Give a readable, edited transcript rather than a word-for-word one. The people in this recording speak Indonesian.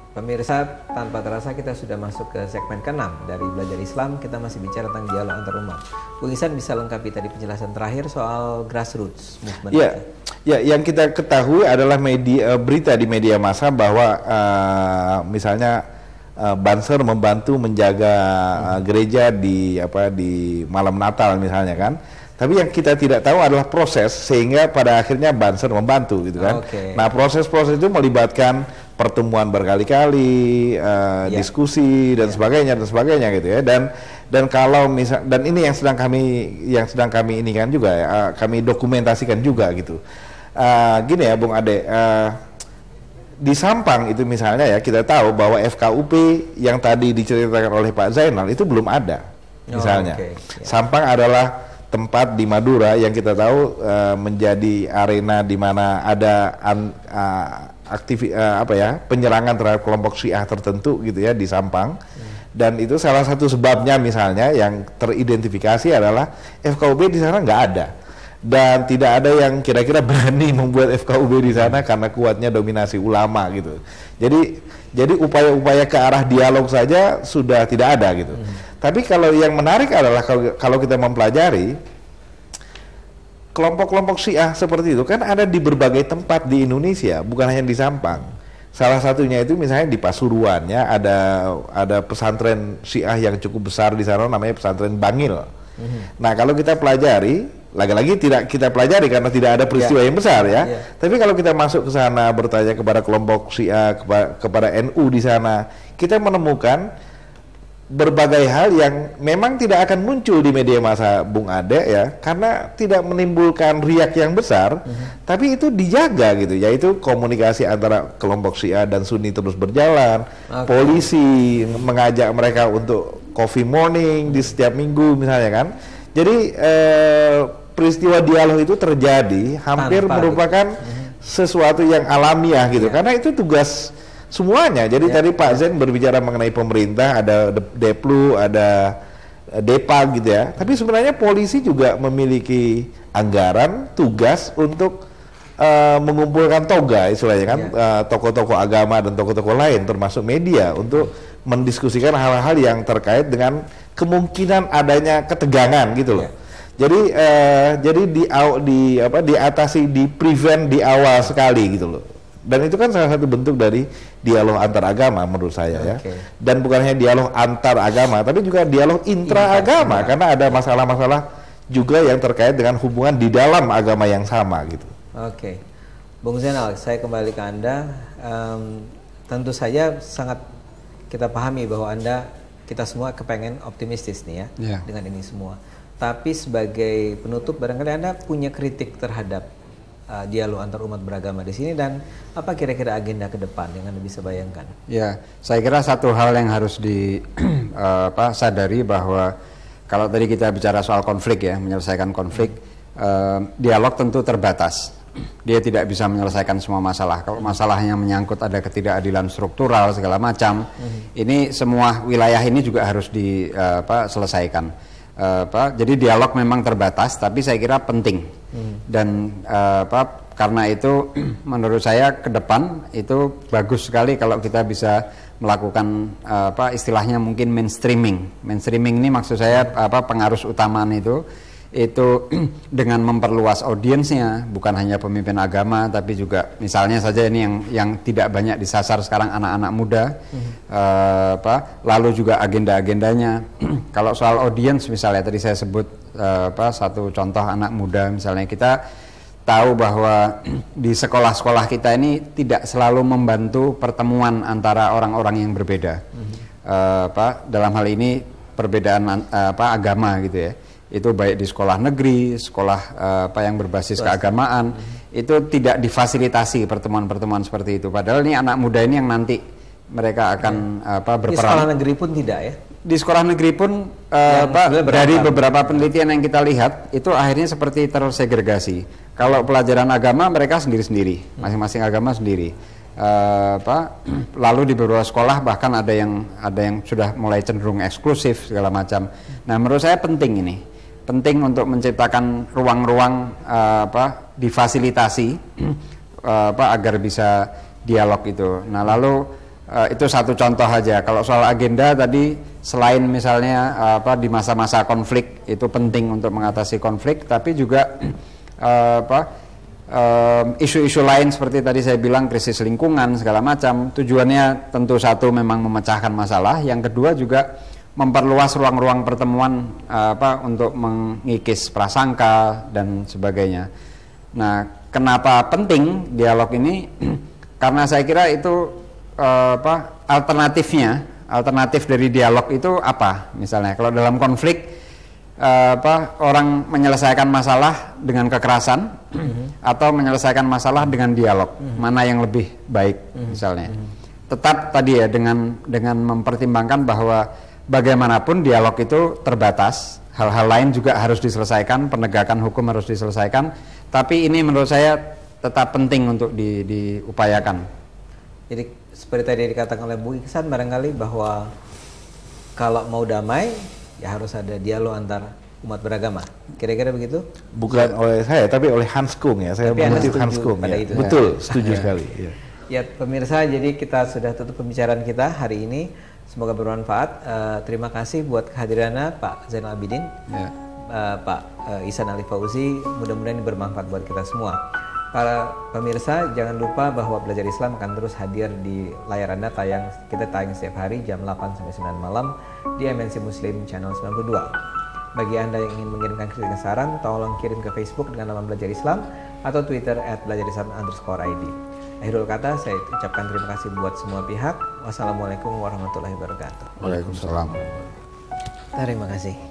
Pemirsa, tanpa terasa kita sudah masuk ke segmen ke-6 dari Belajar Islam. Kita masih bicara tentang dialog antar umat. Bung Ihsan bisa lengkapi tadi penjelasan terakhir soal grassroots movement. Ya, yang kita ketahui adalah berita di media massa bahwa misalnya Banser membantu menjaga gereja di malam Natal misalnya kan. Tapi yang kita tidak tahu adalah proses sehingga pada akhirnya Banser membantu gitu kan. Nah, proses-proses itu melibatkan pertemuan berkali-kali, diskusi dan sebagainya gitu ya. Dan kalau dan ini yang sedang kami ini kan juga ya, kami dokumentasikan juga gitu. Gini ya Bung Ade, di Sampang itu misalnya ya, kita tahu bahwa FKUP yang tadi diceritakan oleh Pak Zainal itu belum ada misalnya. Sampang adalah tempat di Madura yang kita tahu menjadi arena di mana ada penyerangan terhadap kelompok Syiah tertentu gitu ya di Sampang. Dan itu salah satu sebabnya misalnya yang teridentifikasi adalah FKUB di sana nggak ada. Dan tidak ada yang kira-kira berani membuat FKUB di sana karena kuatnya dominasi ulama gitu. Jadi upaya-upaya ke arah dialog saja sudah tidak ada gitu. Tapi kalau yang menarik adalah kalau kita mempelajari kelompok-kelompok Syiah seperti itu kan ada di berbagai tempat di Indonesia, bukan hanya di Sampang. Salah satunya itu misalnya di Pasuruan ya, ada pesantren Syiah yang cukup besar di sana namanya pesantren Bangil. Nah, kalau kita pelajari, lagi-lagi tidak kita pelajari karena tidak ada peristiwa yang besar ya. Tapi kalau kita masuk ke sana bertanya kepada kelompok Syiah, kepada NU di sana, kita menemukan berbagai hal yang memang tidak akan muncul di media massa Bung Ade ya, karena tidak menimbulkan riak yang besar, tapi itu dijaga gitu, yaitu komunikasi antara kelompok Syiah dan Sunni terus berjalan. Polisi mengajak mereka untuk coffee morning di setiap minggu misalnya kan. Jadi peristiwa dialog itu terjadi hampir merupakan sesuatu yang alamiah gitu, karena itu tugas semuanya. Jadi tadi Pak Zain berbicara mengenai pemerintah, ada Deplu, ada Depa gitu ya. Tapi sebenarnya polisi juga memiliki anggaran, tugas untuk mengumpulkan toga istilahnya kan, tokoh-tokoh agama dan tokoh-tokoh lain termasuk media untuk mendiskusikan hal-hal yang terkait dengan kemungkinan adanya ketegangan gitu loh. Jadi diatasi, di prevent di awal sekali gitu loh. Dan itu kan salah satu bentuk dari dialog antar agama menurut saya ya. Dan bukan hanya dialog antar agama, tapi juga dialog intra-agama, karena ada masalah-masalah juga yang terkait dengan hubungan di dalam agama yang sama gitu. Bung Zainal, saya kembali ke Anda. Tentu saja sangat kita pahami bahwa kita semua kepengen optimistis nih ya dengan ini semua. Tapi sebagai penutup, barangkali Anda punya kritik terhadap dialog antar umat beragama di sini, dan apa kira-kira agenda ke depan yang Anda bisa bayangkan? Ya, saya kira satu hal yang harus sadari bahwa kalau tadi kita bicara soal konflik ya, menyelesaikan konflik, dialog tentu terbatas. Dia tidak bisa menyelesaikan semua masalah. Kalau masalahnya menyangkut ada ketidakadilan struktural segala macam, ini semua wilayah ini juga harus diselesaikan. Jadi dialog memang terbatas, tapi saya kira penting. Dan karena itu menurut saya ke depan itu bagus sekali kalau kita bisa melakukan istilahnya mungkin mainstreaming. Mainstreaming ini maksud saya pengarus utamaan itu dengan memperluas audiensnya, bukan hanya pemimpin agama tapi juga misalnya saja ini yang tidak banyak disasar sekarang, anak-anak muda. Lalu juga agenda-agendanya. Kalau soal audiens misalnya tadi saya sebut satu contoh anak muda misalnya, kita tahu bahwa di sekolah-sekolah kita ini tidak selalu membantu pertemuan antara orang-orang yang berbeda. Dalam hal ini perbedaan agama gitu ya. Itu baik di sekolah negeri, sekolah yang berbasis keagamaan, itu tidak difasilitasi pertemuan-pertemuan seperti itu. Padahal ini anak muda ini yang nanti mereka akan berperan. Di sekolah negeri pun tidak ya? Di sekolah negeri pun dari beberapa penelitian yang kita lihat itu akhirnya seperti tersegregasi. Kalau pelajaran agama mereka sendiri-sendiri, masing-masing agama sendiri. Lalu di beberapa sekolah bahkan ada yang sudah mulai cenderung eksklusif segala macam. Nah, menurut saya penting ini. Penting untuk menciptakan ruang-ruang difasilitasi agar bisa dialog itu. Nah, lalu Itu satu contoh aja. Kalau soal agenda tadi, selain misalnya di masa-masa konflik itu penting untuk mengatasi konflik, tapi juga isu-isu lain seperti tadi saya bilang krisis lingkungan segala macam. Tujuannya tentu satu memang memecahkan masalah, yang kedua juga memperluas ruang-ruang pertemuan untuk mengikis prasangka dan sebagainya. Nah, kenapa penting dialog ini? Karena saya kira itu alternatif dari dialog itu apa? Misalnya kalau dalam konflik orang menyelesaikan masalah dengan kekerasan atau menyelesaikan masalah dengan dialog, mana yang lebih baik misalnya. Tetap tadi ya dengan mempertimbangkan bahwa bagaimanapun dialog itu terbatas, hal-hal lain juga harus diselesaikan, penegakan hukum harus diselesaikan, tapi ini menurut saya tetap penting untuk diupayakan. Jadi seperti tadi dikatakan oleh Bu Iksan barangkali bahwa kalau mau damai ya harus ada dialog antar umat beragama. Kira-kira begitu? Bukan oleh saya, tapi oleh Hans Kung ya. Saya mengutip Hans Kung ya. Itu, betul, setuju sekali. Ya. Ya pemirsa, jadi kita sudah tutup pembicaraan kita hari ini. Semoga bermanfaat. Terima kasih buat kehadirannya Pak Zainal Abidin, Pak Ihsan Ali Fauzi. Mudah-mudahan ini bermanfaat buat kita semua. Para pemirsa, jangan lupa bahwa Belajar Islam akan terus hadir di layar Anda. Kita tayang setiap hari jam 8 sampai 9 malam di MNC Muslim Channel 92. Bagi Anda yang ingin mengirimkan kritik dan saran, tolong kirim ke Facebook dengan nama Belajar Islam atau Twitter @belajarislam_id. Akhirul kata, saya ucapkan terima kasih buat semua pihak. Wassalamualaikum warahmatullahi wabarakatuh. Waalaikumsalam. Terima kasih.